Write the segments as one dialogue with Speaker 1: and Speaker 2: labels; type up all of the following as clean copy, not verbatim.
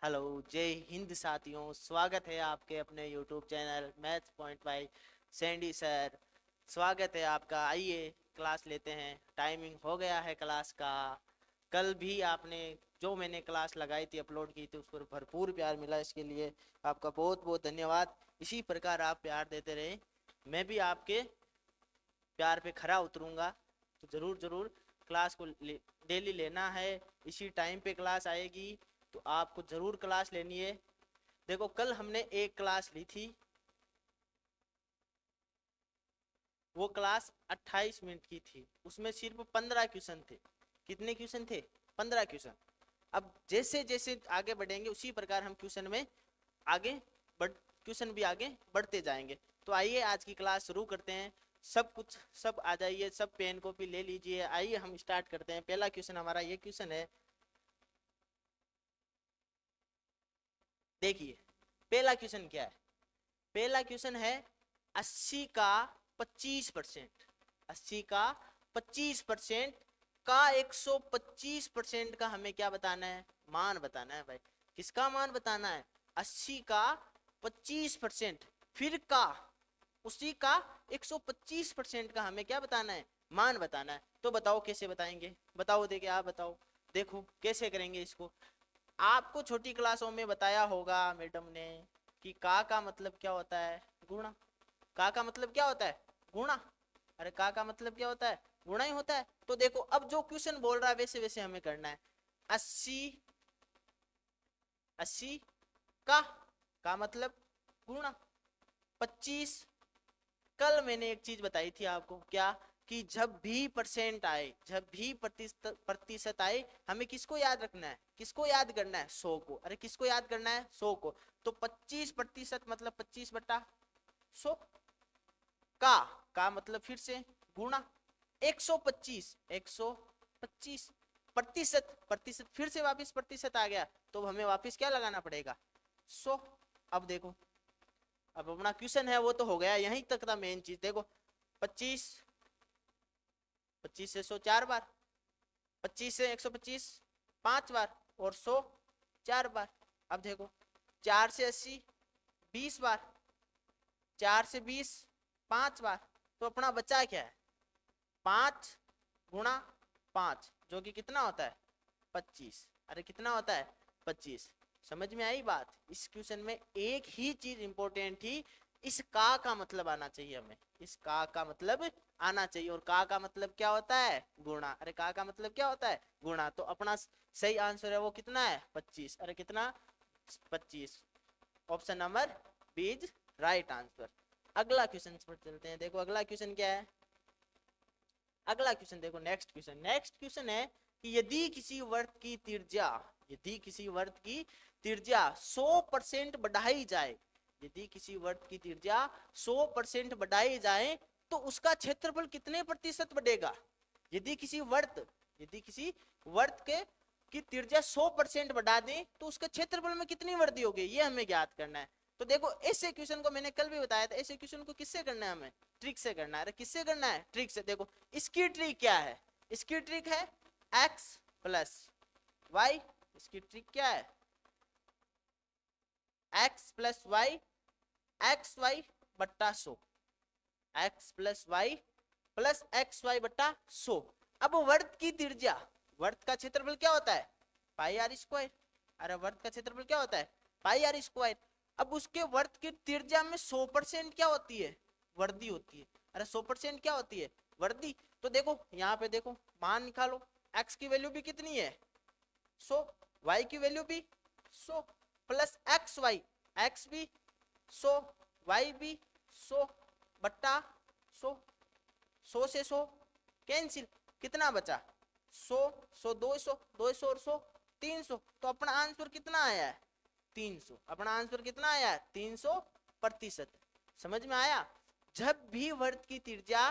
Speaker 1: Hello, जय हिंद साथियों। स्वागत है आपके अपने YouTube channel maths point by Sandy sir. स्वागत है आपका। आइए क्लास लेते हैं। टाइमिंग हो गया है क्लास का। कल भी आपने जो मैंने क्लास लगाई थी, अपलोड की थी, उस पर भरपूर प्यार मिला। इसके लिए आपका बहुत बहुत धन्यवाद। इसी प्रकार आप प्यार देते रहे, मैं भी आपके प्यार पे खरा उतरूंगा। तो ज़रूर ज़रूर क्लास को डेली लेना है। इसी टाइम पे क्लास आएगी, तो आपको ज़रूर क्लास लेनी है। देखो, कल हमने एक क्लास ली थी, वो क्लास 28 मिनट की थी। उसमें सिर्फ 15 क्वेश्चन थे। कितने क्वेश्चन थे? 15 क्वेश्चन। अब जैसे जैसे आगे बढ़ेंगे उसी प्रकार हम क्वेश्चन में आगे बढ़ क्वेश्चन भी आगे बढ़ते जाएंगे। तो आइए आज की क्लास शुरू करते हैं। सब कुछ सब आ जाइए, सब पेन कॉपी ले लीजिए। आइए हम स्टार्ट करते हैं। पहला क्वेश्चन हमारा ये क्वेश्चन है। देखिए, पहला क्वेश्चन क्या है। पहला क्वेश्चन है 80 का 25%। 80 का 25% का 125% का हमें क्या बताना है? मान बताना है भाई। किसका मान बताना है? 80 का 25%, फिर का उसी का 125% का हमें क्या बताना है? मान बताना है। तो बताओ कैसे बताएंगे? बताओ, देखिए आप बताओ। देखो कैसे करेंगे इसको। आपको छोटी क्लासों में बताया होगा मैडम ने कि का मतलब क्या होता है? गुणा। का मतलब क्या होता है? गुणा। अरे का मतलब क्या होता है? गुणा ही होता है। तो देखो, अब जो क्वेश्चन बोल रहा है वैसे वैसे हमें करना है। 80, 80 का मतलब गुणा 25। कल मैंने एक चीज बताई थी आपको, क्या? कि जब भी परसेंट आए, जब भी प्रतिशत प्रतिशत आए, हमें किसको याद रखना है? किसको याद करना है? 100 को। अरे किसको याद करना है? 100 को। तो 25% मतलब 25/100। का मतलब फिर से गुणा 125। 125 प्रतिशत, प्रतिशत फिर से वापस प्रतिशत आ गया, तो हमें वापस क्या लगाना पड़ेगा? 100। अब देखो, अब अपना क्वेश्चन है वो तो हो गया, यहीं तक था मेन चीज। देखो, 25, 25 से 100 4 बार, 25 से 125 5 बार, और 100 4 बार। अब देखो, 4 से 80 20 बार, 4 से 20 5 बार। तो अपना बचा क्या है? 5 × 5, जो कि कितना होता है? 25। अरे कितना होता है? 25। समझ में आई बात? इस क्वेश्चन में एक ही चीज इंपॉर्टेंट थी। इस का मतलब आना चाहिए हमें। इस का मतलब आना चाहिए। और का मतलब क्या होता है? गुणा। अरे का मतलब क्या होता है? गुणा। तो अपना सही आंसर है वो कितना है? 25। अरे कितना? 25। Option number B is right answer. अगला क्वेश्चन पर चलते हैं। देखो अगला क्वेश्चन क्या है। अगला क्वेश्चन देखो, नेक्स्ट क्वेश्चन। नेक्स्ट क्वेश्चन है कि यदि किसी वर्त की त्रिज्या, यदि किसी वर्त की त्रिज्या 100% बढ़ाई जाए, यदि किसी वर्त की त्रिज्या 100% बढ़ाई जाए, तो उसका क्षेत्रफल कितने प्रतिशत बढ़ेगा? यदि किसी वर्त, यदि किसी वर्त के की त्रिज्या 100% बढ़ा दें, तो उसका क्षेत्रफल में कितनी वृद्धि होगी, ये हमें ज्ञात करना है। तो देखो, ऐसे क्वेश्चन को मैंने कल भी बताया था। ऐसे क्वेश्चन को किससे करना है? हमें ट्रिक से करना है। अरे किससे करना है? ट्रिक से। देखो, इसकी ट्रिक क्या है? इसकी ट्रिक है x प्लस वाई। इसकी ट्रिक क्या है? x plus y, x y बट्टा 100। X plus y plus x y बट्टा 100। अब वर्त की त्रिज्या, वर्त का क्षेत्रफल क्या होता है? पाई आर स्क्वायर। अरे वर्त का क्षेत्रफल क्या होता है? पाई आर स्क्वायर। अब उसके वर्त की त्रिज्या में 100% क्या होती है? वर्धी होती है। अरे 100% क्या होती है? वर्धी। तो देखो यहाँ पे देखो, मान निकालो। एक्स की वैल्यू भी कितनी है? 100। वाई की वैल्यू भी 100, प्लस एक्स वाई, एक्स भी 100, वाई भी 100 बट्टा 100। 100 से 100 कैंसिल, कितना बचा? 100, 100 200, 200 और 100 300। तो अपना आंसर कितना आया है? 300। अपना आंसर कितना आया है? 300%। समझ में आया? जब भी वर्त की त्रिज्या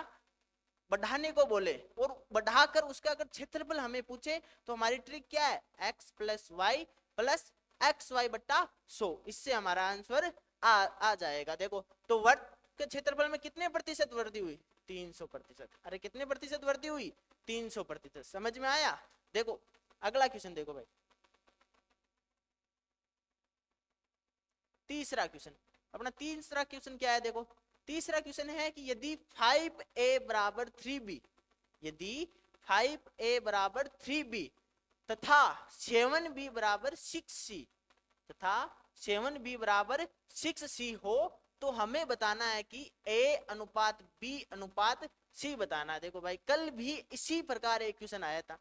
Speaker 1: बढ़ाने को बोले और बढ़ाकर उसका अगर क्षेत्रफल हमें पूछे, तो हमारी ट्रिक क्या है? x plus y plus x y बट्टा 100। इससे हमारा आंसर आ जाएगा। देखो, तो वर्त के क्षेत्रफल में कितने प्रतिशत वृद्धि हुई? 300%। अरे कितने प्रतिशत वृद्धि हुई? 300%। समझ में आया? देखो अगला क्वेश्चन देखो भाई। तीसरा क्वेश्चन, अपना तीसरा क्वेश्चन क्या है देखो, तीसरा क्वेश्चन है कि यदि 5a बराबर 3b, यदि 5a बराबर 3b तथा 7b बराबर 6c, तथा 7b बराबर 6c हो तो हमें बताना है कि a अनुपात b अनुपात c बताना है। देखो भाई कल भी इसी प्रकार एक क्वेश्चन आया था,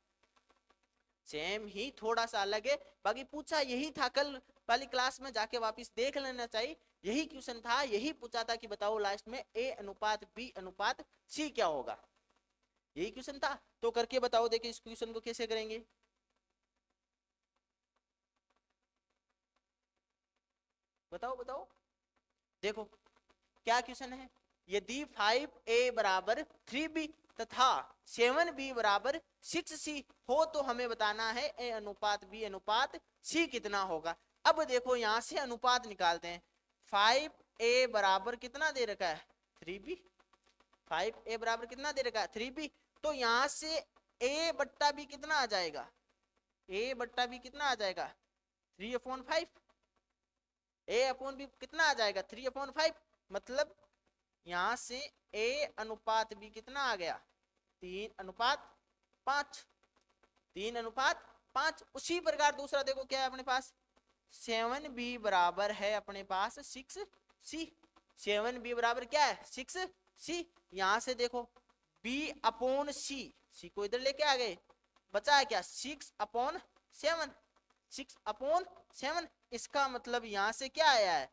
Speaker 1: सेम ही थोड़ा सा अलग है, बाकी पूछा यही था, कल वाली क्लास में जाके वापस देख लेना चाहिए, यही क्वेश्चन था, यही पूछा था कि बताओ लास्ट में a अनुपात b अनुपात c क्या होगा, यही क्वेश्चन था। तो करके बताओ, देखिए इस क्वेश्चन को कैसे करेंगे, बताओ बताओ। देखो क्या क्वेश्चन है, यदि 5a बराबर 3b तथा 7b बराबर 6c हो तो हमें बताना है a अनुपात b अनुपात c कितना होगा। अब देखो यहां से अनुपात निकालते हैं, 5a बराबर कितना दे रखा है 3b, 5a बराबर कितना दे रखा है 3b, तो यहां से a बट्टा b कितना आ जाएगा, a बट्टा b कितना आ जाएगा 3/5, a अपॉन b कितना आ जाएगा 3/5, मतलब यहां से a अनुपात b कितना आ गया 3:5, 3:5। उसी प्रकार दूसरा देखो क्या है अपने पास, 7b बराबर है अपने पास 6c, 7b बराबर क्या है 6c, यहां से देखो b अपॉन c को इधर लेके आ गए, बचा है क्या 6/7, 6/7, इसका मतलब यहां से क्या आया है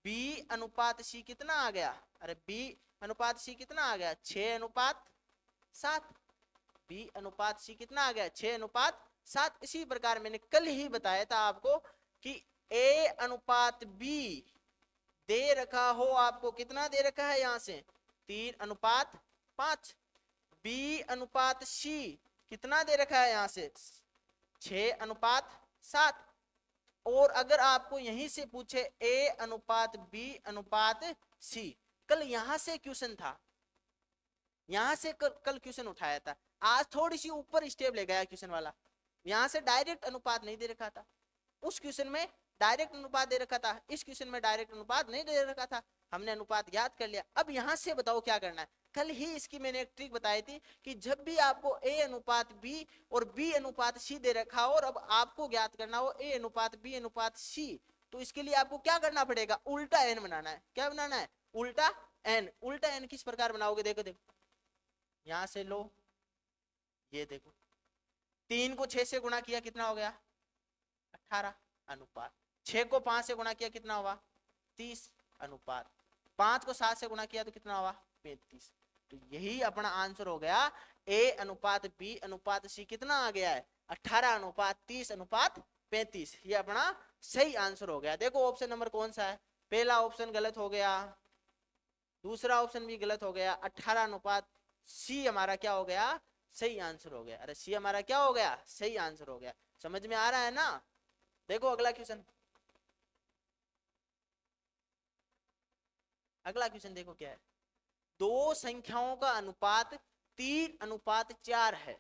Speaker 1: b अनुपात c कितना आ गया, अरे b अनुपात c कितना आ गया 6:7, b अनुपात c कितना आ गया 6:7। इसी प्रकार मैंने कल ही बताया था आपको कि a अनुपात b दे रखा हो, आपको कितना दे रखा है यहां से 3:5, b अनुपात c कितना दे रखा है यहां से 6:7, और अगर आपको यहीं से पूछे a अनुपात b अनुपात c, कल यहां से क्वेश्चन था, यहां से कल क्वेश्चन उठाया था, आज थोड़ी सी ऊपर स्टेप ले गया क्वेश्चन वाला, यहां से डायरेक्ट अनुपात नहीं दे रखा था, उस क्वेश्चन में डायरेक्ट अनुपात दे रखा था, इस क्वेश्चन में डायरेक्ट अनुपात नहीं दे रखा था, हमने अनुपात ज्ञात कर लिया। अब यहां से बताओ क्या करना है, कल ही इसकी मैंने एक ट्रिक बताई थी कि जब भी आपको a अनुपात b और b अनुपात c दे रखा हो और अब आपको ज्ञात करना हो a अनुपात b अनुपात c, तो इसके लिए आपको क्या करना पड़ेगा, उल्टा n बनाना है। क्या बनाना है, उल्टा n। उल्टा n किस प्रकार बनाओगे, देखो देखो यहां से लो, ये देखो 3 को 6 से गुणा किया कितना हो गया 18 अनुपात, 6 को 5 से गुणा किया कितना हुआ 30 अनुपात, 5 को 7 से गुणा किया तो कितना हुआ 35। तो यही अपना आंसर हो गया, a अनुपात b अनुपात c कितना आ गया है 18 अनुपात 30 अनुपात 35, ये अपना सही आंसर हो गया। देखो ऑप्शन नंबर कौन सा है, पहला ऑप्शन गलत हो गया, दूसरा ऑप्शन भी गलत हो गया, 18 अनुपात c हमारा क्या हो गया सही आंसर हो गया, अरे सी हमारा क्या हो गया सही आंसर हो गया। समझ में आ रहा है ना। देखो अगला क्वेश्चन, अगला क्वेश्चन देखो क्या है, दो संख्याओं का अनुपात 3:4 है,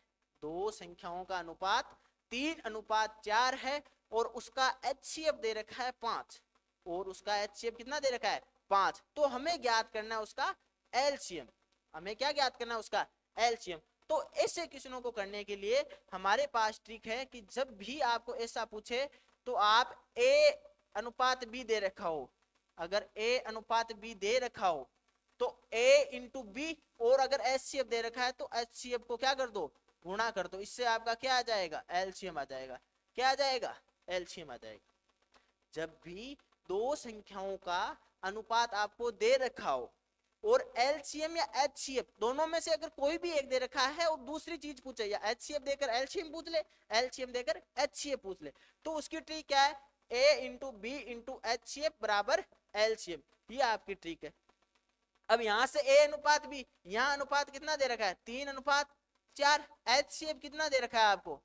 Speaker 1: दो संख्याओं का अनुपात 3:4 है और उसका HCF दे रखा है 5, और उसका HCF कितना दे रखा है 5, तो हमें ज्ञात करना है उसका LCM, हमें क्या ज्ञात करना है उसका LCM। तो ऐसे क्वेश्चनों को करने के लिए हमारे पास ट्रिक है कि जब भी आपको ऐसा पूछे तो आप A अनुपात B दे रखा हो, अगर A अनुपात B दे रखा हो तो A इंटू बी, और अगर HCF दे रखा है तो HCF को क्या कर दो गुणा कर दो, इससे आपका क्या आ जाएगा LCM आ जाएगा। क्या आ जाएगा LCM आ जाएगा। जब भी दो संख्याओं का अनुपात आपको दे रखा हो और LCM या HCF दोनों में से अगर कोई भी एक दे रखा है और दूसरी चीज पूछे, या HCF देकर LCM पूछ ले, LCM देकर HCF पूछ ले, तो उसकी ट्रिक क्या है A into B into HCF बराबर LCM, ये आपकी ट्रिक है। अब यहां से A अनुपात B, यहां अनुपात कितना दे रखा है 3:4, HCF कितना दे रखा है आपको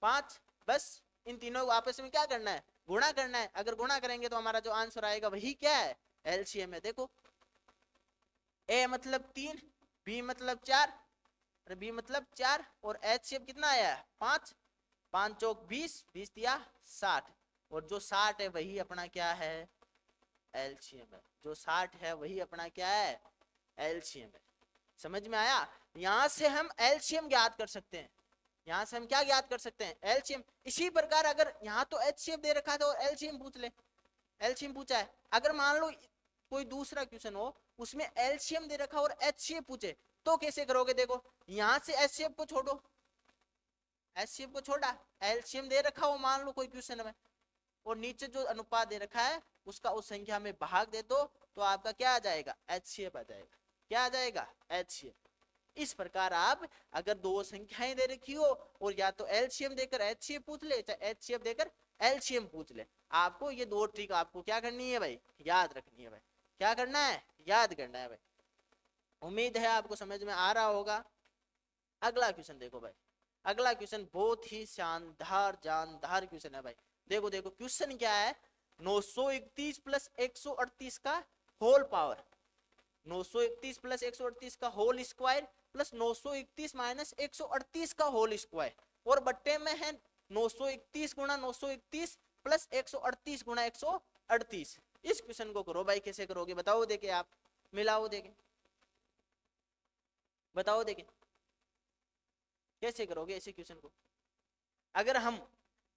Speaker 1: 5, बस इन तीनों को आपस में क्या करना है गुणा करना है। अगर गुणा करेंगे तो हमारा जो आंसर आएगा वही क्या है LCM है। देखो A मतलब 3, B मतलब 4, और B मतलब 4 और HCF कितना आया 5, 5 चौक 20, 20 दिया 60, और जो 60 है वही अपना क्या है एलसीएम है। जो 60 है वही अपना क्या है, एलसीएम है। समझ में आया? यहां से हम एलसीएम ज्ञात कर सकते हैं। यहां से हम क्या ज्ञात कर सकते हैं, एलसीएम। इसी प्रकार अगर यहाँ तो एचसीएफ दे रखा था और एलसीएम पूछ ले, एलसीएम पूछा है, अगर मान लो कोई दूसरा क्वेश्चन हो उसमें एलसीएम दे रखा और एचसीएफ पूछे, तो कैसे करोगे? देखो यहां से एचसीएफ को छोड़ो, एचसीएफ को छोड़ा, एलसीएम दे रखा हो मान लो कोई क्वेश्चन में, और नीचे जो अनुपात दे रखा है उसका उस संख्या में भाग दे दो, तो आपका क्या आ जाएगा, एचसीएफ आ जाएगा। क्या आ जाएगा, एचसीएफ। इस प्रकार आप अगर दो संख्याएं दे रखी हो और या तो एलसीएम देकर एचसीएफ पूछ ले, चाहे एचसीएफ देकर एलसीएम पूछ ले, आपको ये दो ट्रिक आपको क्या करनी है भाई, याद रखनी है भाई। क्या करना है, याद करना है भाई। उम्मीद है आपको समझ में आ रहा होगा। अगला क्वेश्चन देखो भाई, अगला क्वेश्चन बहुत ही शानदार जानदार क्वेश्चन है भाई। देखो देखो क्वेश्चन क्या है, 931 प्लस 138 का होल पावर, 931 प्लस 138 का होल स्क्वायर प्लस 931 माइनस 138 का होल स्क्वायर, और बट्टे में है 931 गुणा 931 प्लस 138 गुणा 138। इस क्वेश्चन को करो भाई, कैसे करोगे बताओ देखे, आप मिलाओ देखे, बताओ देखे कैसे करोगे ऐसे क्वेश्चन को। अगर हम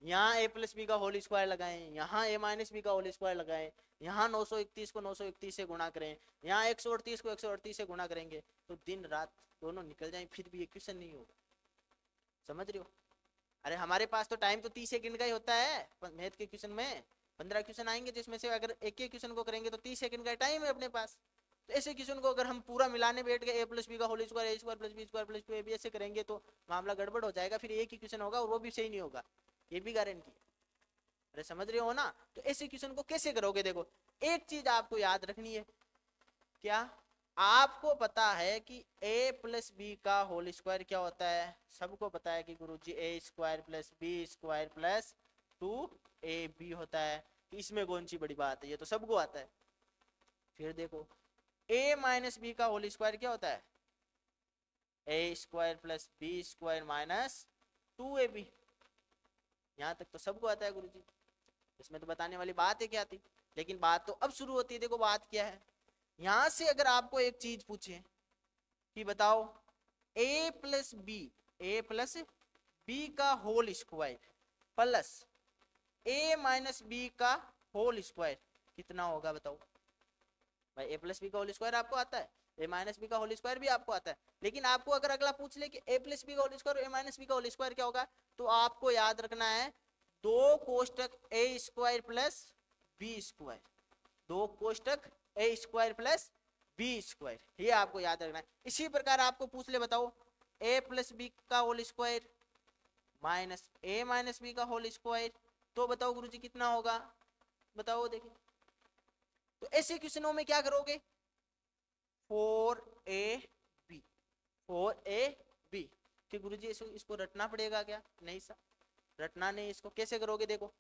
Speaker 1: यहाँ a प्लस बी का होल स्क्वायर लगाएं, यहाँ a माइनस बी का होल स्क्वायर लगाएं, यहाँ 931 को 931 से गुणा करें, यहाँ 138 को 138 से गुणा करेंगे, तो दिन रात दोनों निकल जाए फिर भी ये क्वेश्चन नहीं होगा। समझ रहे हो? अरे हमारे पास तो टाइम तो 30 सेकंड का ही होता है मैथ के क्वेश्चन में, 15 क्वेश्चन आएंगे जिसमें से अगर एक एक क्वेश्चन को करेंगे तो 30 सेकंड का टाइम है अपने पास। तो ऐसे क्वेश्चन को अगर हम पूरा मिलाने बैठ गए, a प्लस बी का whole square, a square plus B square plus 2ab ऐसे करेंगे तो मामला गड़बड़ हो जाएगा, फिर एक ही क्वेश्चन होगा और वो भी सही नहीं होगा, ये भी गारंटी है। अरे समझ रहे हो ना? तो ऐसे क्वेश्चन को कैसे करोगे? देखो एक चीज आपको याद रखनी है, क्या आपको पता है कि a प्लस बी का होल स्क्वायर क्या होता है? सबको पता है कि गुरुजी a square plus B square plus 2ab होता है। इसमें कौन सी बड़ी बात है, ये तो सबको आता है। फिर देखो a माइनस बी का होल स्क्वायर क्या होता है, a square plus B square minus 2ab। यहाँ तक तो सबको आता है गुरुजी, इसमें तो बताने वाली बात है क्या थी। लेकिन बात तो अब शुरू होती है, देखो बात क्या है। यहां से अगर आपको एक चीज पूछे कि बताओ a प्लस बी का whole square plus a minus B का होल स्क्वायर कितना होगा बताओ भाई। a प्लस बी का होल स्क्वायर आपको आता है, a माइनस बी का होल स्क्वायर भी आपको आता है, लेकिन आपको अगर अगला पूछ ले कि a प्लस बी का होल स्क्वायर और a माइनस बी का होल स्क्वायर क्या होगा, तो आपको याद रखना है दो कोष्टक a square plus B square, दो कोष्टक a square plus B square, ये आपको याद रखना है। इसी प्रकार आपको पूछ ले बताओ a प्लस बी का whole square minus a minus B का होल स्क्वायर, तो बताओ गुरुजी कितना होगा, बताओ देखिए। तो ऐसे क्वेश्चनों में क्या करोगे, 4ab, 4ab कि गुरुजी इसको रटना पड़ेगा क्या? नहीं सर, रटना नहीं। इसको कैसे करोगे, देखो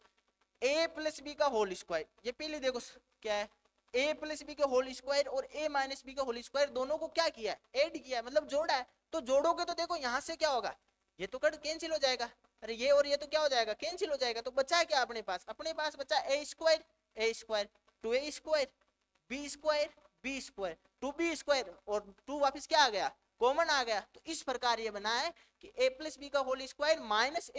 Speaker 1: a प्लस बी का होल स्क्वायर, ये पहले देखो क्या है, a प्लस बी का होल स्क्वायर और a माइनस बी का होल स्क्वायर दोनों को क्या किया है, ऐड किया है, मतलब जोड़ा है। तो जोड़ोगे तो देखो यहाँ से क्या होगा, ये तो कट कैंसिल हो जाएगा, अरे ये और ये तो क्या हो जाएगा, कैंसिल हो जाएगा। तो बचा क्या अपने पास, अपने पास बचा a square 2a square B square B square 2b square, और 2 वापिस क्या आ गया, कॉमन आ गया। तो इस प्रकार ये बना है कि a प्लस बी का होल स्क्वायर माइनस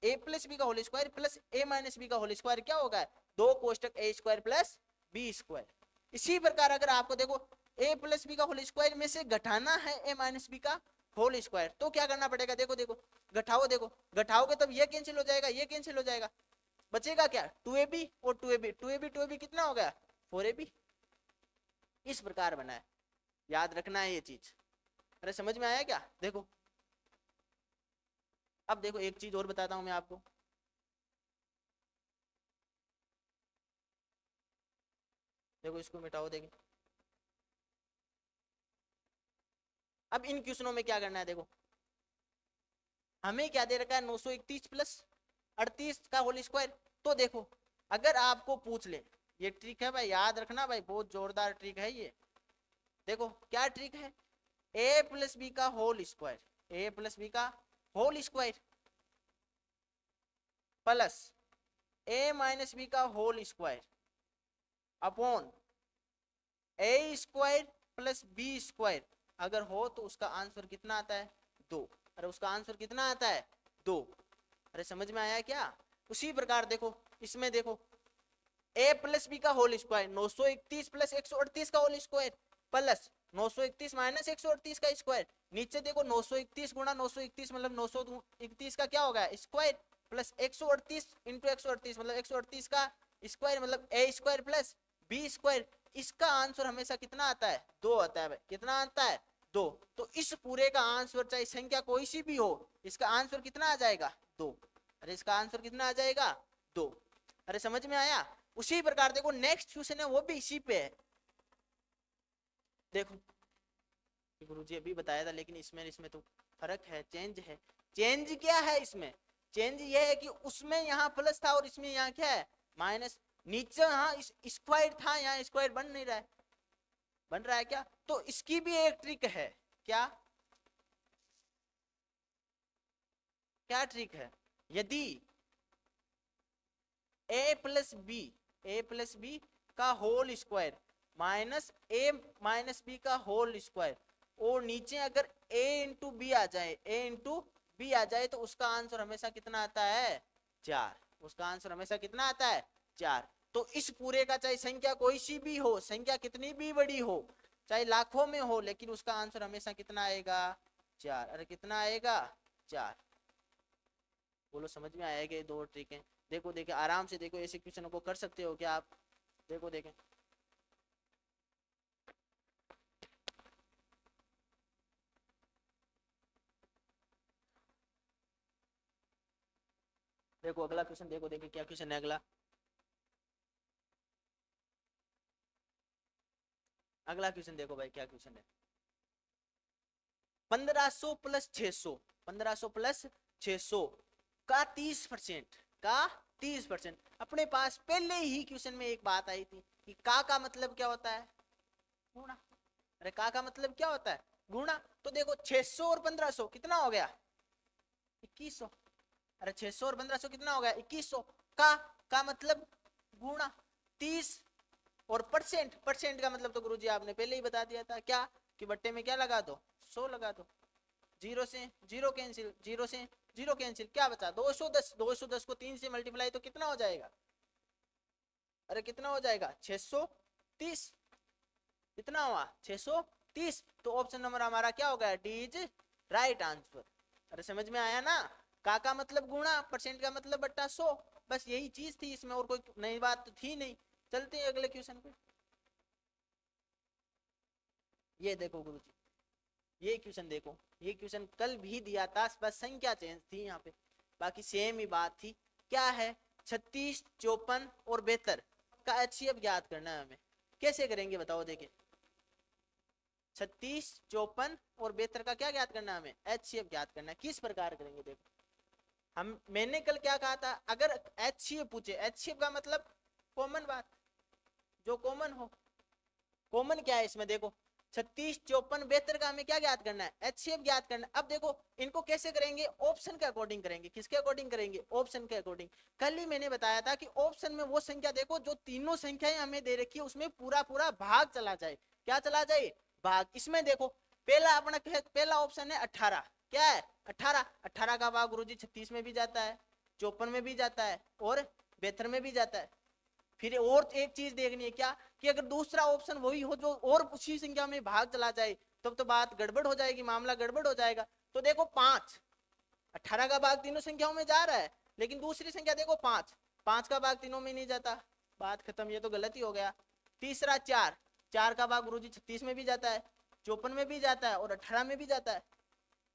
Speaker 1: ए प्लस बी का होल स्क्वायर प्लस ए माइनस बी का होल स्क्वायर क्या होगा, दो कोष्टक ए स्क्वायर प्लस बी स्क्वायर। इसी प्रकार अगर आपको देखो ए प्लस बी का होल स्क्वायर में से घटाना है ए माइनस बी का होल स्क्वायर, तो क्या करना पड़ेगा, देखो देखो घटाओ, देखो घटाओगे तब ये कैंसिल हो जाएगा, ये कैंसिल हो जाएगा, बचेगा क्या 2ab और 2ab कितना हो गया 4ab। इस प्रकार बना है, याद रखना है ये चीज। अरे समझ में आया क्या? देखो अब देखो एक चीज और बताता हूं मैं आपको, देखो इसको मिटाओ देखें। अब इन क्वेश्चनों में क्या करना है, देखो हमें क्या दे रखा है 931 प्लस 38 का होल स्क्वायर। तो देखो अगर आपको पूछ ले, ये ट्रिक है भाई, याद रखना भाई, बहुत जोरदार ट्रिक है ये। देखो क्या ट्रिक है, a प्लस बी का whole square, a plus B का whole square plus a minus B का whole square upon A square plus B square अगर हो तो उसका आंसर कितना आता है 2। अरे उसका आंसर कितना आता है 2। अरे समझ में आया क्या? उसी प्रकार देखो इसमें देखो a प्लस बी का होल स्क्वायर 931 प्लस 138 का होल स्क्वायर प्लस 931 माइनस 138 का स्क्वायर। नीचे देखो 931 गुणा 931 मतलब 931 का क्या होगा स्क्वायर प्लस 138 इंटू 138 मतलब 138 का स्क्वायर मतलब a square plus B square. इसका आंसर हमेशा कितना आता है 2 आता है भाई। कितना आता है 2। तो इस पूरे का आंसर चाहे संख्या कोई सी भी हो इसका आंसर कितना आ जाएगा 2। अरे इसका आंसर कितना आ जाएगा 2। अरे समझ में आया? उसी प्रकार देखो नेक्स्ट क्वेश्चन है वो भी इसी पे है। देखो गुरुजी अभी बताया था लेकिन इसमें तो फर्क है चेंज है। चेंज क्या है इसमें? चेंज ये है कि उसमें यहाँ प्लस था और इसमें यहाँ क्या है माइनस। नीचे यहाँ स्क्वायर था यहाँ स्क्वायर बन नहीं रहा है। बन रहा है क्या? तो इसकी भी एक ट्रिक है। क्या क्या ट्रिक है? यदि a प्लस बी का whole square minus a minus B का होल स्क्वायर और नीचे अगर a इंटू बी आ जाए तो उसका आंसर हमेशा कितना आता है 4। उसका आंसर हमेशा कितना आता है 4। तो इस पूरे का चाहे संख्या कोई सी भी हो संख्या कितनी भी बड़ी हो चाहे लाखों में हो लेकिन उसका आंसर हमेशा कितना आएगा 4। अरे कितना आएगा 4। बोलो समझ में आएगा? ये दो ट्रिक है। देखो देखे आराम से देखो ऐसे क्वेश्चन को कर सकते हो क्या आप? देखो देखें देखो अगला क्वेश्चन देखो देखे क्या क्वेश्चन है अगला। अगला क्वेश्चन देखो भाई क्या क्वेश्चन है। 1500 प्लस 600 1500 प्लस 600 का 30% का 30%। अपने पास पहले ही क्वेश्चन में एक बात आई थी कि का मतलब क्या होता है गुणा। अरे का मतलब क्या होता है गुणा। तो देखो 600 और 1500 कितना हो गया 2100। अरे 600 और 1500 कितना हो गया 2100। का मतलब गुणा 30 और परसेंट का मतलब तो गुरुजी आपने पहले ही बता दिया था क्या कि बट्टे में क्या लगा दो 100 लगा दो। जीरो से जीरो कैंसिल जीरो से जीरो कैंसिल क्या बचा 210। 210 को 3 से मल्टीप्लाई तो कितना हो जाएगा? अरे कितना हो जाएगा 630। कितना हुआ 630। तो ऑप्शन नंबर हमारा क्या होगा डी इज राइट आंसर। अरे समझ में आया ना? का मतलब गुणा परसेंट का मतलब बट्टा 100। बस यही चीज थी इसमें और कोई नई बात तो थी नहीं। चलते हैं अगले क्वेश्चन पे। ये देखो गुरुजी ये क्वेश्चन देखो। ये क्वेश्चन कल भी दिया था बस संख्या चेंज थी यहाँ पे बाकी सेम ही बात थी। क्या है 36 54 और 72 का एचसीएफ ज्ञात करना है हमें। कैसे करेंगे बताओ देखे 36 54 और 72 का क्या ज्ञात करना है हमें एचसीएफ ज्ञात करना है। किस प्रकार करेंगे देखो मैंने कल क्या कहा था अगर एचसीएफ पूछे एचसीएफ का मतलब कॉमन बात जो कॉमन हो। कॉमन क्या है इसमें देखो 36 54 72 का हमें क्या ज्ञात करना है एचसीएफ ज्ञात करना है। अब देखो इनको कैसे करेंगे ऑप्शन के अकॉर्डिंग करेंगे। किसके अकॉर्डिंग करेंगे ऑप्शन के अकॉर्डिंग। कल ही मैंने बताया था कि ऑप्शन में वो संख्या देखो जो तीनों संख्याएं हमें दे रखी है उसमें पूरा पूरा भाग चला जाए। क्या चला जाए भाग। इसमें देखो पहला अपना पहला ऑप्शन है 18। क्या है 18। 18 का भाग गुरुजी 36 में भी जाता है 54 में भी जाता है और 72 में भी जाता है। फिर और एक चीज देखनी है क्या कि अगर दूसरा ऑप्शन वही हो जो और उसी संख्या में भाग चला जाए तब तो बात गड़बड़ हो जाएगी मामला गड़बड़ हो जाएगा। तो देखो 5 18 का भाग तीनों संख्याओं में जा रहा है लेकिन दूसरी संख्या देखो 5 5 का भाग तीनों में नहीं जाता। बात खत्म ये तो गलत ही हो गया। तीसरा 4 4 का भाग गुरुजी 36 में भी जाता है 54 में भी जाता है और 18 में भी जाता है।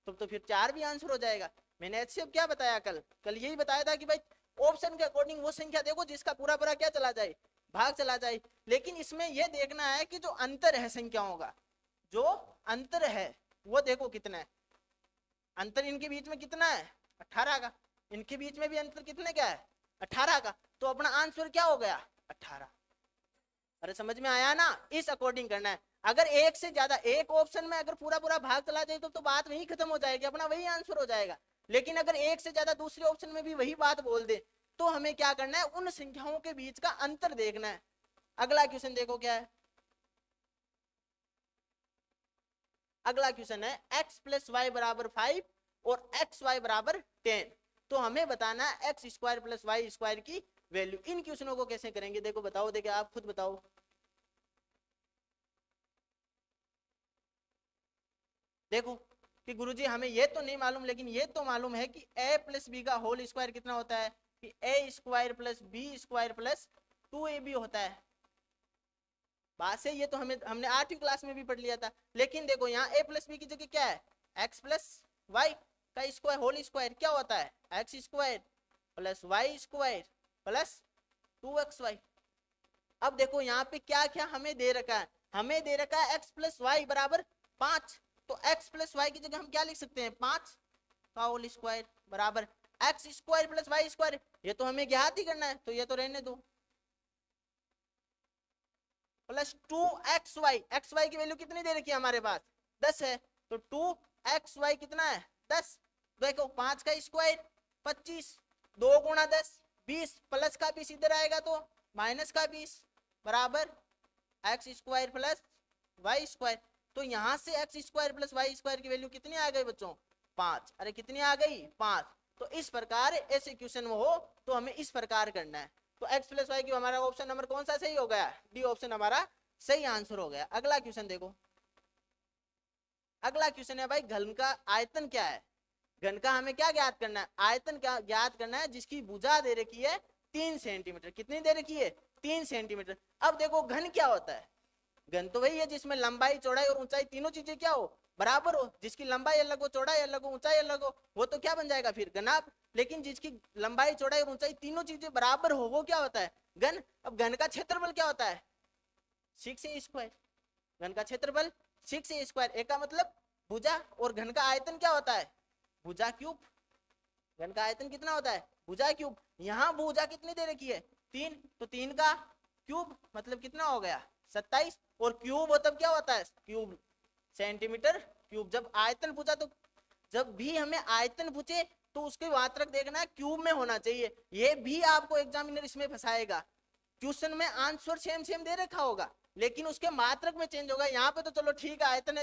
Speaker 1: तो फिर 4 भी आंसर हो जाएगा। मैंने एचसीएफ क्या बताया कल यही बताया था कि भाई ऑप्शन के अकॉर्डिंग वो संख्या देखो जिसका पूरा पूरा क्या चला जाए भाग चला जाए। लेकिन इसमें यह देखना है कि जो अंतर है संख्याओं का जो अंतर है वो देखो कितना है। अंतर इनके बीच में कितना है 18 का। इनके बीच में भी अंतर कितने का है 18 का। तो अपना आंसर क्या हो गया 18। अरे समझ में आया ना? इस अकॉर्डिंग करना है। अगर एक से ज्यादा एक ऑप्शन में अगर पूरा पूरा भाग चला जाए तो बात वही खत्म हो जाएगी अपना वही आंसर हो जाएगा। लेकिन अगर एक से ज्यादा दूसरे ऑप्शन में भी वही बात बोल दे तो हमें क्या करना है उन संख्याओं के बीच का अंतर देखना है। अगला क्वेश्चन देखो क्या है, अगला क्वेश्चन है x प्लस वाई बराबर 5 और एक्स वाई बराबर 10। तो हमें बताना है x square plus y square की वैल्यू। इन क्वेश्चनों को कैसे करेंगे देखो, बताओ, देखिए आप खुद बताओ। देखो कि गुरुजी हमें ये तो नहीं मालूम, लेकिन ये तो मालूम है कि a प्लस बी का होल स्क्वायर कितना होता है, कि a square plus B square plus 2ab होता है। बात से ये तो हमने 8वीं क्लास में भी पढ़ लिया था। लेकिन देखो यहाँ a प्लस बी की जगह क्या है, x प्लस वाई का स्क्वायर होल स्क्वायर क्या होता है, x square plus y square plus 2xy। अब देखो यहाँ पे क्या क्या हमें दे रखा है, हमें दे रखा है x प्लस वाई बराबर 5। तो x प्लस वाई की जगह हम क्या लिख सकते हैं, 5 का होल स्क्वायर बराबर x square plus y square. ये तो हमें ज्ञात ही करना है, तो ये तो रहने दो, प्लस 2xy। xy की वैल्यू कितनी दे रखी है हमारे पास, 10 है। तो 2xy कितना है, 10। देखो 5 का स्क्वायर 25, 2 गुणा 10 20, प्लस का 20 इधर आएगा तो माइनस का 20 बराबर x square plus y square. तो यहां से x square plus y square की वैल्यू कितनी आ गई बच्चों, 5। अरे कितनी आ गई, 5। तो इस प्रकार ऐसे क्वेश्चन में हो तो हमें इस प्रकार करना है। तो x प्लस वाई की हमारा ऑप्शन नंबर कौन सा सही हो गया, डी ऑप्शन हमारा सही आंसर हो गया। अगला क्वेश्चन देखो, अगला क्वेश्चन है भाई घन का आयतन क्या है। घन का हमें क्या ज्ञात करना है, आयतन क्या ज्ञात करना है, जिसकी भुजा दे रखी है 3 सेंटीमीटर। कितनी दे रखी है, 3 सेंटीमीटर। अब देखो घन क्या होता है, घन तो वही है जिसमें लंबाई चौड़ाई और ऊंचाई तीनों चीजें क्या हो, बराबर हो। जिसकी लंबाई अलग हो, चौड़ाई अलग हो, ऊंचाई अलग हो, वो तो क्या बन जाएगा फिर घनाभ। लेकिन जिसकी लंबाई चौड़ाई और ऊंचाई तीनों चीजें बराबर हो, वो क्या होता है, घन। अब घन का क्षेत्रफल क्या होता है, 6a स्क्वायर। घन का क्षेत्रफल 6a स्क्वायर, एक का मतलब भुजा, और घन का आयतन क्या होता है, भुजा क्यूब। घन का आयतन कितना होता है, भुजा क्यूब। यहाँ भुजा कितनी दे रखी है, 3, तो 3 का क्यूब मतलब कितना हो गया, 27। और क्यूब हो तब क्या होता है, क्यूब सेंटीमीटर क्यूब। जब आयतन पूछा तो जब भी हमें आयतन पूछे तो उसके मात्रक देखना है क्यूब में होना चाहिए। ये भी आपको एग्जामिनर इसमें फंसाएगा। क्वेश्चन में आंसर सेम सेम दे रखा होगा, लेकिन उसके मात्रक में चेंज होगा। यहाँ पे तो चलो ठीक है, आयतन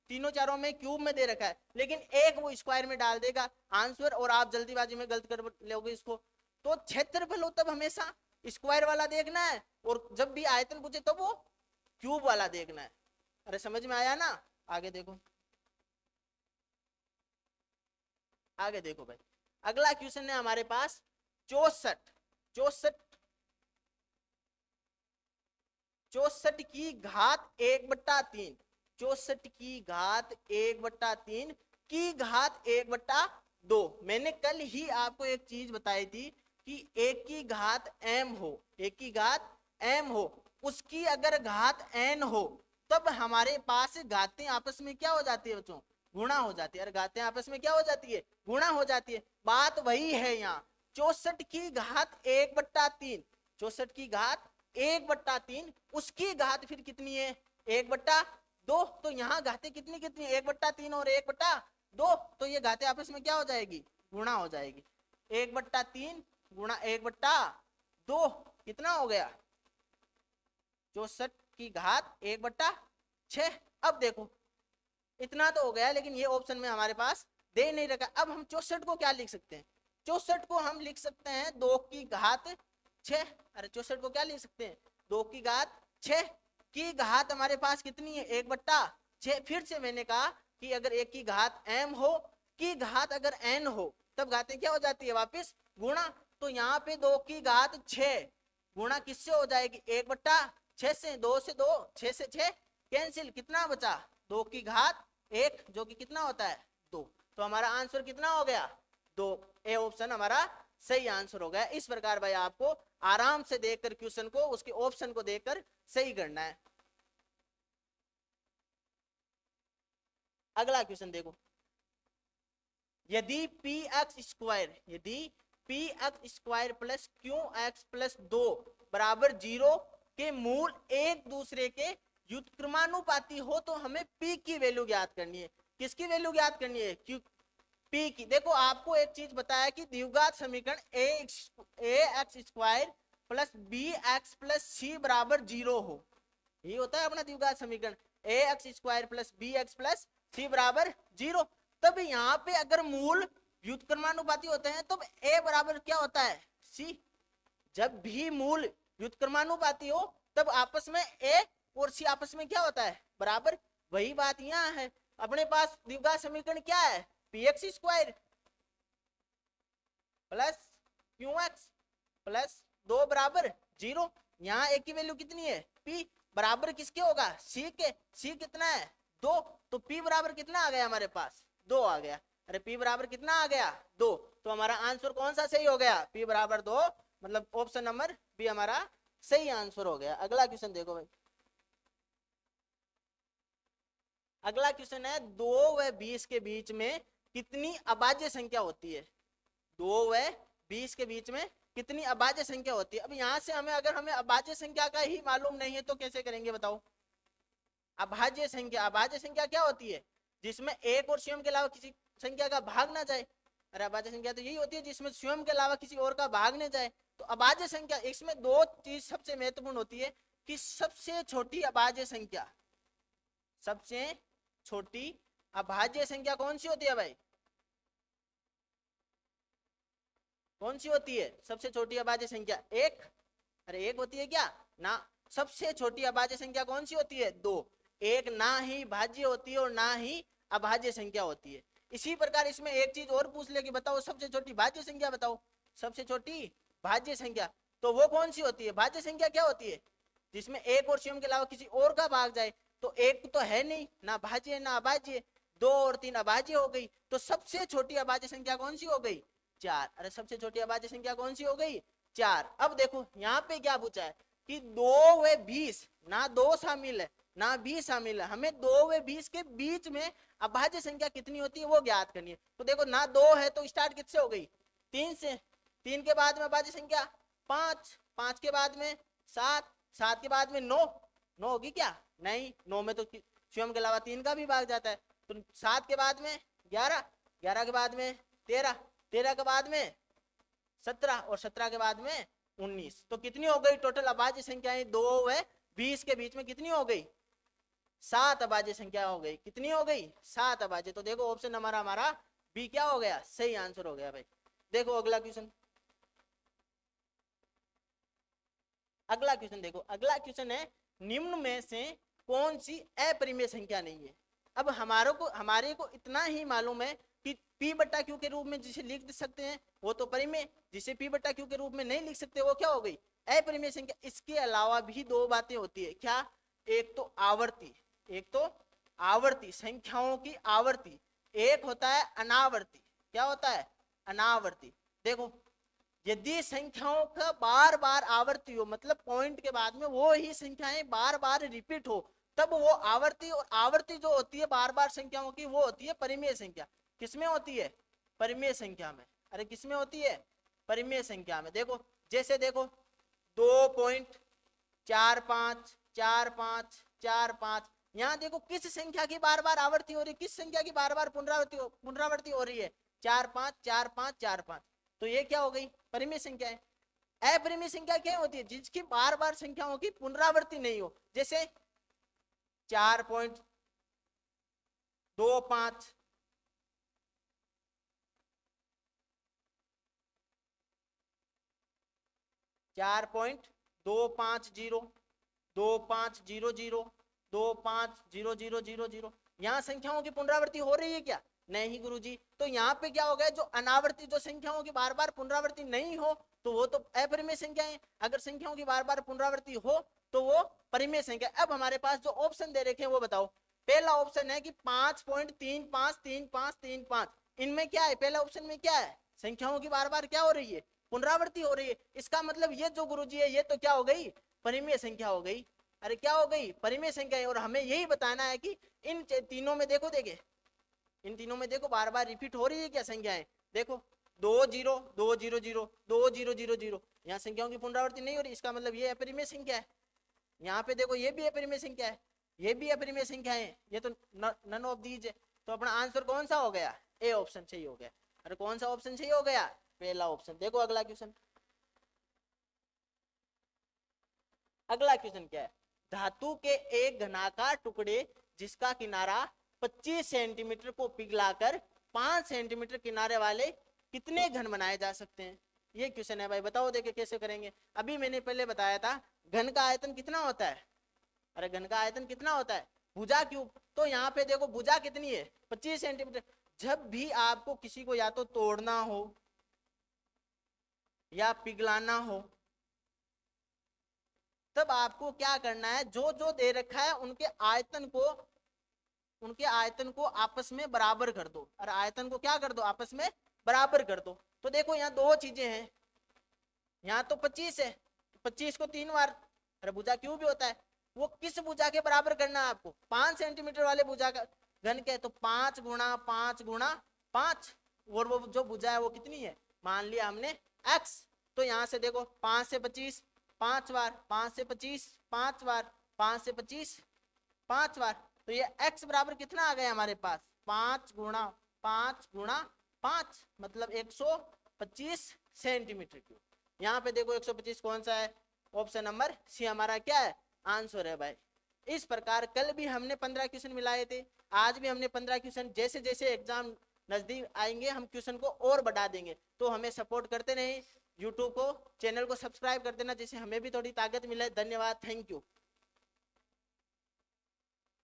Speaker 1: तीनों चारों में क्यूब में दे रखा है, लेकिन एक वो स्क्वायर में डाल देगा आंसर, और आप जल्दीबाजी में गलत कर लोगे इसको। तो क्षेत्रफल हो तब हमेशा स्क्वायर वाला देखना है, और जब भी आयतन पूछे तो वो क्यूब वाला देखना है। अरे समझ में आया ना। आगे देखो, आगे देखो भाई, अगला क्वेश्चन है हमारे पास 64 की घात 1/3, 64 की घात 1/3 की घात 1/2। मैंने कल ही आपको एक चीज बताई थी कि एक की घात m हो, एक की घात m हो, उसकी अगर घात n हो तब हमारे पास घातें आपस में क्या हो जाती है बच्चों, गुणा हो जाती है। और घातें आपस में क्या हो जाती है, गुणा हो जाती है। बात वही है यहाँ, 64 की घात 1/3, 64 की घात 1/3, उसकी घात फिर कितनी है, 1/2। तो यहाँ घातें कितनी कितनी, 1/3 और 1/2। तो ये घातें आपस में क्या हो जाएगी, गुणा हो जाएगी। 1/3 गुणा 1/2 कितना हो गया, 64 की घात 1/6। अब देखो इतना तो हो गया, लेकिन ये ऑप्शन में हमारे पास दे नहीं रखा। अब हम 64 को क्या लिख सकते हैं, 64 को हम लिख सकते हैं 2 की घात 6। अरे 64 को क्या लिख सकते हैं, 2 की घात 6 की घात हमारे पास कितनी है, 1/6। फिर से मैंने कहा कि अगर एक की घात m हो, की घात अगर n हो, तब घातें क्या हो जाती है, वापिस गुणा। तो यहाँ पे 2 की घात 6 गुणा किससे हो जाएगी, 1/6 से। 2 से 2, 6 से 6 कैंसिल, कितना बचा, 2 की घात 1, जो कि कितना होता है, 2। तो हमारा आंसर कितना हो गया, 2। ए ऑप्शन हमारा सही आंसर हो गया। इस प्रकार भाई आपको आराम से देखकर क्वेश्चन को, उसके ऑप्शन को देखकर सही करना है। अगला क्वेश्चन देखो, यदि पी एक्स स्क्वायर, यदि P x square plus Q x plus 2 बराबर 0 के मूल एक दूसरे के व्युत्क्रमानुपाती हो तो हमें पी की वैल्यू ज्ञात करनी है। किसकी वैल्यू ज्ञात करनी है, क्यू पी की। देखो आपको एक चीज बताया कि द्विघात समीकरण A X square plus B X plus C बराबर 0 हो, ये होता है अपना द्विघात समीकरण। A X square plus B X plus C बराबर 0। तब यहाँ पे अगर मूल व्युत्क्रमानुपाती होते हैं तब ए बराबर क्या होता है, सी। जब भी मूल व्युत्क्रमानुपाती हो तब आपस में ए और सी आपस में क्या होता है, बराबर। वही बात यहाँ है, अपने पास द्विघात समीकरण क्या है, P x square plus Q x plus 2 बराबर 0। यहाँ ए की वैल्यू कितनी है, पी, बराबर किसके होगा, सी के। सी कितना है, 2, तो पी बराबर कितना आ गया हमारे पास, 2 आ गया। अरे पी बराबर कितना आ गया, 2। तो हमारा आंसर कौन सा सही हो गया, पी बराबर 2, मतलब ऑप्शन नंबर बी हमारा सही आंसर हो गया। अगला क्वेश्चन देखो भाई, अगला क्वेश्चन है 2 व 20 के बीच में कितनी अभाज्य संख्या होती है। 2 व 20 के बीच में कितनी अभाज्य संख्या होती है। अब यहां से हमें, अगर हमें अभाज्य संख्या का ही मालूम नहीं है तो कैसे करेंगे बताओ। अभाज्य संख्या, अभाज्य संख्या क्या होती है, जिसमें एक और स्वयं के अलावा किसी संख्या का भाग ना जाए। अरे अभाज्य संख्या तो यही होती है जिसमें स्वयं के अलावा किसी और का भाग नहीं जाए। तो अभाज्य संख्या, इसमें 2 चीज सबसे महत्वपूर्ण होती है कि सबसे छोटी अभाज्य संख्या, सबसे छोटी अभाज्य संख्या कौन सी होती है भाई, कौन सी होती है सबसे छोटी अभाज्य संख्या, 1। अरे 1 होती है क्या ना, सबसे छोटी अभाज्य संख्या कौन सी होती है, 2। 1 ना ही भाज्य होती है और ना ही अभाज्य संख्या होती है। इसी प्रकार इसमें एक चीज और पूछ ले कि बताओ सबसे छोटी भाज्य संख्या बताओ, सबसे छोटी भाज्य संख्या, तो वो कौन सी होती है, भाज्य संख्या क्या होती है, जिसमें एक और स्वयं के अलावा किसी और का भाग जाए। तो एक तो है नहीं, ना भाज्य ना अभाज्य, 2 और 3 अभाज्य हो गई, तो सबसे छोटी अभाज्य संख्या कौन सी हो गई, 4। अरे सबसे छोटी अभाज्य संख्या कौन सी हो गई, 4। अब देखो यहाँ पे क्या पूछा है कि 2 व 20, ना 2 शामिल है ना 20 शामिल है, हमें 2 व 20 के बीच में अभाज्य संख्या कितनी होती है वो ज्ञात करनी है। तो देखो ना 2 है तो स्टार्ट किससे हो गई, 3 से। 3 के बाद में अभाज्य संख्या 5, 5 के बाद में 7, 7 के बाद में 9, 9 होगी क्या, नहीं, 9 में तो स्वयं के अलावा 3 का भी भाग जाता है। तो 7 के बाद में 11, 11 के बाद में 13, 13 के बाद में 17 और 17 के बाद में 19। तो कितनी हो गई टोटल अभाज्य संख्याएं 2 व 20 के बीच में, कितनी हो गई, 7 अभाज्य संख्या हो गई। कितनी हो गई, 7 अभाज्य। तो देखो ऑप्शन नंबर हमारा बी क्या हो गया, सही आंसर हो गया भाई। देखो अगला क्वेश्चन, अगला क्वेश्चन देखो, अगला क्वेश्चन है निम्न में से कौन सी अपरिमेय संख्या नहीं है। अब हमारे को इतना ही मालूम है कि P बट्टा Q के रूप में जिसे लिख सकते हैं वो तो परिमेय, जिसे P बट्टा Q के रूप में नहीं लिख सकते वो क्या हो गई, अपरिमेय संख्या। इसके अलावा भी 2 बातें होती है, क्या, एक तो आवर्ती, एक तो आवर्ती संख्याओं की आवर्ती, एक होता है अनावर्ती। क्या होता है, अनावर्ती। देखो यदि संख्याओं का बार बार आवर्ती हो, मतलब पॉइंट के बाद में वो ही संख्याएं बार बार रिपीट हो, तब वो आवर्ती। और आवर्ती जो होती है बार बार संख्याओं की वो होती है परिमेय संख्या। किसमें होती है, परिमेय संख्या में। अरे किसमें होती है, परिमेय संख्या में। देखो जैसे देखो 2.45 45 45, यहाँ देखो किस संख्या की बार बार आवर्ती हो रही है, किस संख्या की बार बार पुनरावृत्ति हो रही है, 4 5 4 5 4 5। तो ये क्या हो गई, परिमेय संख्या है। अपरिमेय संख्या क्या होती है, जिसकी बार बार संख्याओं की पुनरावृत्ति नहीं हो, जैसे 4.25 4.250 2500 250000। यहाँ संख्याओं की पुनरावृत्ति हो रही है क्या, नहीं गुरुजी। तो यहाँ पे क्या हो गया, जो अनावर्ती जो संख्याओं की बार बार पुनरावृत्ति नहीं हो तो वो तो अपरिमेय संख्या है, अगर संख्याओं की बार बार पुनरावृत्ति हो तो वो परिमेय संख्या। अब हमारे पास जो ऑप्शन दे रखे हैं वो बताओ। पहला ऑप्शन है कि 5.353535, इनमें क्या है, पहला ऑप्शन में क्या है, संख्याओं की बार बार क्या हो रही है, पुनरावृत्ति हो रही है। इसका मतलब ये जो गुरुजी है ये तो क्या हो गई, परिमेय संख्या हो गई। अरे क्या हो गई, परिमेय संख्या है। और हमें यही बताना है कि इन तीनों में देखो, देखे इन तीनों में देखो बार बार रिपीट हो रही है क्या संख्याएं। देखो 2 0 2 0 0 2 0 0 0, यहाँ संख्याओं की पुनरावृत्ति नहीं हो रही, इसका मतलब ये अपरिमेय संख्या है। यहाँ पे देखो ये भी अपरिमेय संख्या है, ये भी अपरिमेय संख्या है, ये तो नन ऑफ दीज है। तो अपना आंसर कौन सा हो गया, ए ऑप्शन सही हो गया। अरे कौन सा ऑप्शन सही हो गया, पहला ऑप्शन। देखो अगला क्वेश्चन, अगला क्वेश्चन क्या है, धातु के एक घनाकार टुकड़े जिसका किनारा 25 सेंटीमीटर को पिघलाकर 5 सेंटीमीटर किनारे वाले कितने घन बनाए जा सकते हैं? ये क्वेश्चन है भाई, बताओ देखे कैसे करेंगे। अभी मैंने पहले बताया था घन का आयतन कितना होता है, अरे घन का आयतन कितना होता है, भुजा क्यूब। तो यहाँ पे देखो भुजा कितनी है, 25 सेंटीमीटर। जब भी आपको किसी को या तो तोड़ना हो या पिघलाना हो, तब आपको क्या करना है, जो जो दे रखा है उनके आयतन को आपस में बराबर कर दो, और आयतन को क्या कर दो, आपस में बराबर कर दो। तो देखो यहाँ दो चीजें हैं, यहाँ तो 25 है, 25 को 3 बार, अरे भुजा क्यों भी होता है, वो किस भुजा के बराबर करना है आपको, 5 सेंटीमीटर वाले भुजा का घन के, तो 5 गुणा 5 गुणा 5, और वो जो भुजा है वो कितनी है, मान लिया हमने x। तो यहाँ से देखो 5 से 25 5 बार, 5 से 25 5 बार, 5 से 25 5 बार, तो ये x बराबर कितना आ गया हमारे पास, 5 गुणा 5 गुणा 5, मतलब 125 सेंटीमीटर क्यूब। यहाँ पे देखो 125 कौन सा है, ऑप्शन नंबर सी हमारा क्या है, आंसर है भाई। इस प्रकार कल भी हमने 15 क्वेश्चन मिलाए थे, आज भी हमने 15 क्वेश्चन, जैसे जैसे एग्जाम नजदीक आएंगे हम क्वेश्चन को और बढ़ा देंगे। तो हमें सपोर्ट करते रहे, यूट्यूब को चैनल को सब्सक्राइब कर देना, जिससे हमें भी थोड़ी ताकत मिले। धन्यवाद, थैंक यू।